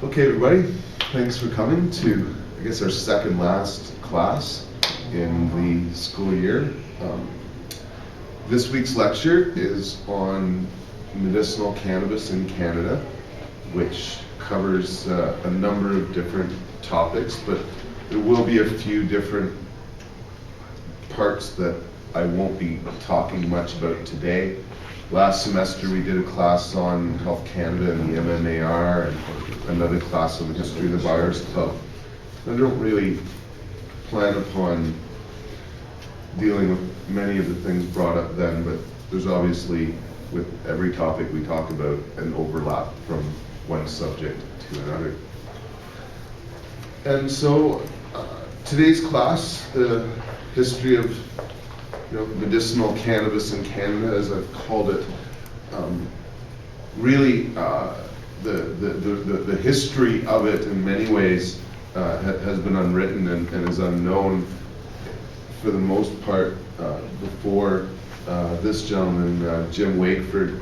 Okay, everybody, thanks for coming to, I guess, our second last class in the school year. This week's lecture is on medicinal cannabis in Canada, which covers a number of different topics, but there will be a few different parts that I won't be talking much about today. Last semester we did a class on Health Canada and the MMAR, and another class on the history of the Buyers Club. I don't really plan upon dealing with many of the things brought up then, but there's obviously, with every topic we talk about, an overlap from one subject to another. And so today's class, the history of medicinal cannabis in Canada, as I've called it, really the history of it in many ways has been unwritten and is unknown for the most part before this gentleman, Jim Wakeford,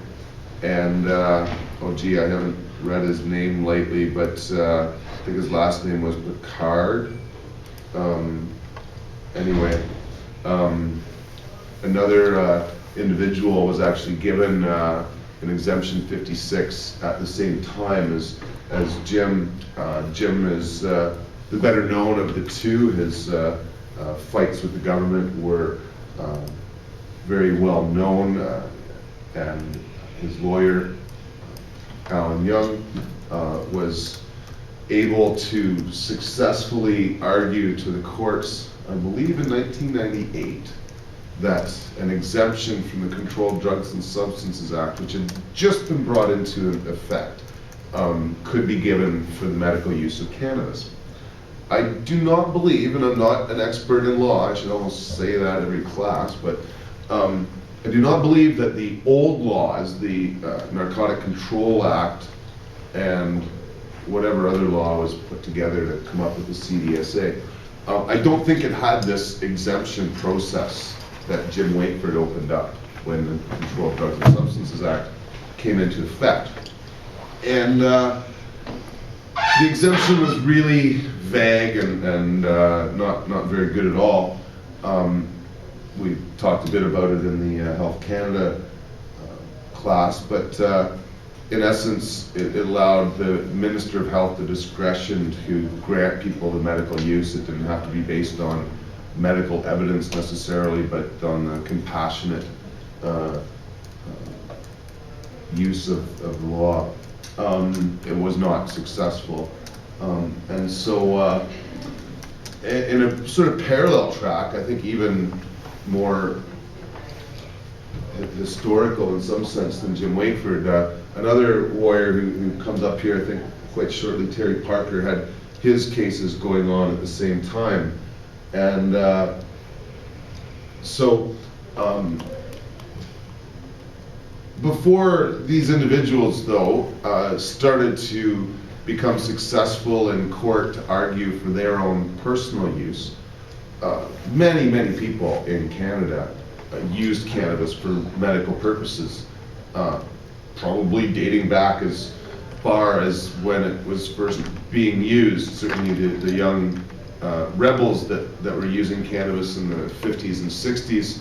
and oh gee, I haven't read his name lately, but I think his last name was Picard. Anyway, another individual was actually given an exemption 56 at the same time as Jim. Jim is the better known of the two. His fights with the government were very well known, and his lawyer, Alan Young, was able to successfully argue to the courts, I believe in 1998, that an exemption from the Controlled Drugs and Substances Act, which had just been brought into effect, could be given for the medical use of cannabis. I do not believe, and I'm not an expert in law, I should almost say that every class, but I do not believe that the old laws, the Narcotic Control Act, and whatever other law was put together to come up with the CDSA, I don't think it had this exemption process that Jim Wakeford opened up when the Controlled Drugs and Substances Act came into effect. And the exemption was really vague and not very good at all. We talked a bit about it in the Health Canada class, but in essence, it allowed the Minister of Health the discretion to grant people the medical use. It didn't have to be based on medical evidence necessarily, but on the compassionate use of the law. It was not successful. And so in a sort of parallel track, I think even more historical in some sense than Jim Wakeford, another warrior who comes up here, I think quite shortly, Terry Parker, had his cases going on at the same time. And so before these individuals, though, started to become successful in court to argue for their own personal use, many people in Canada used cannabis for medical purposes, probably dating back as far as when it was first being used. Certainly the young rebels that were using cannabis in the 50s and 60s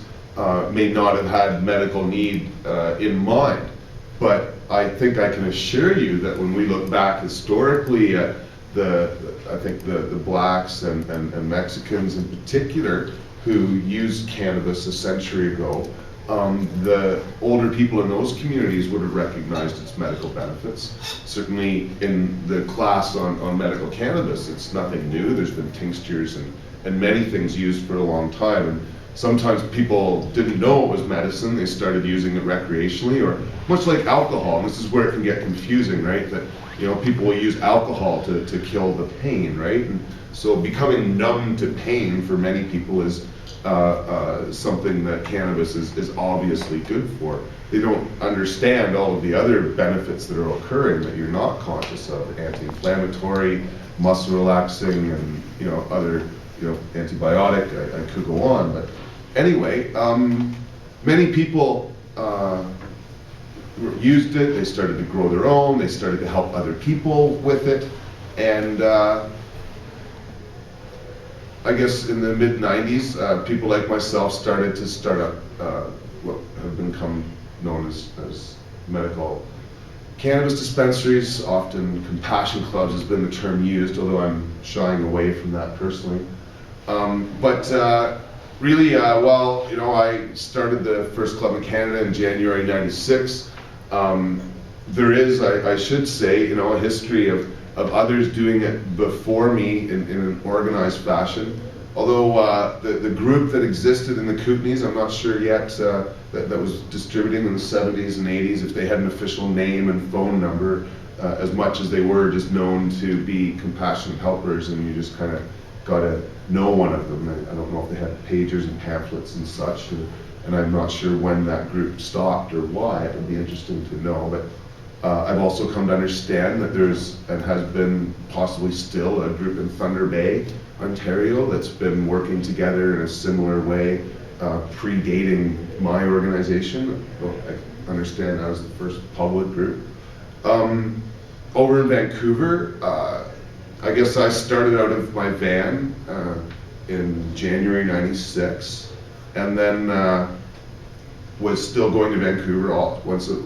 may not have had medical need in mind. But I think I can assure you that when we look back historically at I think the blacks and Mexicans in particular who used cannabis a century ago, the older people in those communities would have recognized its medical benefits. Certainly in the class on medical cannabis, it's nothing new. There's been tinctures and many things used for a long time. And sometimes people didn't know it was medicine. They started using it recreationally, or much like alcohol. And this is where it can get confusing, right? That people will use alcohol to kill the pain, right? And so becoming numb to pain for many people is something that cannabis is obviously good for. They don't understand all of the other benefits that are occurring that you're not conscious of: anti-inflammatory, muscle relaxing, and other antibiotic. I could go on, but anyway, many people used it. They started to grow their own. They started to help other people with it. And I guess in the mid-90s, people like myself started to start up what have become known as medical cannabis dispensaries. Often compassion clubs has been the term used, although I'm shying away from that personally. Really, well, I started the first club in Canada in January '96. There is, I should say, a history of others doing it before me in an organized fashion. Although the group that existed in the Kootenays, I'm not sure yet, that was distributing in the 70s and 80s, if they had an official name and phone number, as much as they were just known to be compassionate helpers, and you just kind of got to know one of them. I don't know if they had pagers and pamphlets and such, and I'm not sure when that group stopped or why. It would be interesting to know. But I've also come to understand that there's, and has been possibly still, a group in Thunder Bay, Ontario, that's been working together in a similar way, predating my organization. I understand that was the first public group. Over in Vancouver, I guess I started out of my van in January '96, and then was still going to Vancouver not once a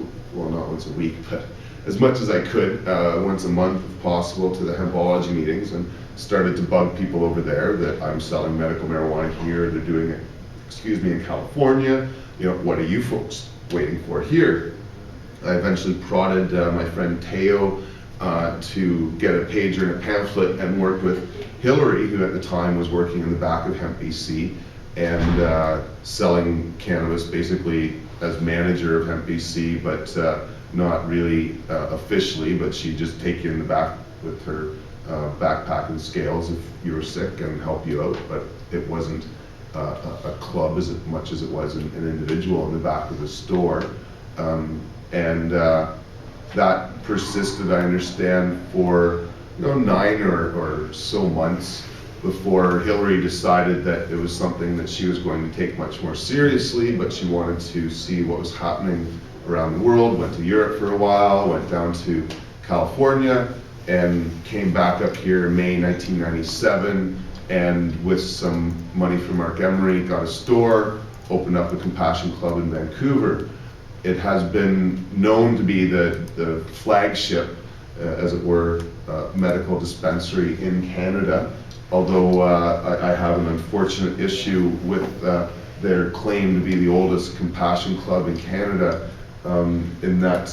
week, but as much as I could, once a month if possible, to the hempology meetings, and started to bug people over there that I'm selling medical marijuana here, they're doing it, in California, what are you folks waiting for here? I eventually prodded my friend Teo to get a pager and a pamphlet, and worked with Hillary, who at the time was working in the back of Hemp BC and selling cannabis basically as manager of Hemp BC, but not really officially, but she'd just take you in the back with her backpack and scales if you were sick and help you out, but it wasn't a club as much as it was an individual in the back of the store. That persisted, I understand, for 9 or so months before Hillary decided that it was something that she was going to take much more seriously, but she wanted to see what was happening around the world, went to Europe for a while, went down to California, and came back up here in May 1997, and with some money from Mark Emery, got a store, opened up a Compassion Club in Vancouver. It has been known to be the flagship, as it were, medical dispensary in Canada, although I have an unfortunate issue with their claim to be the oldest Compassion Club in Canada, in that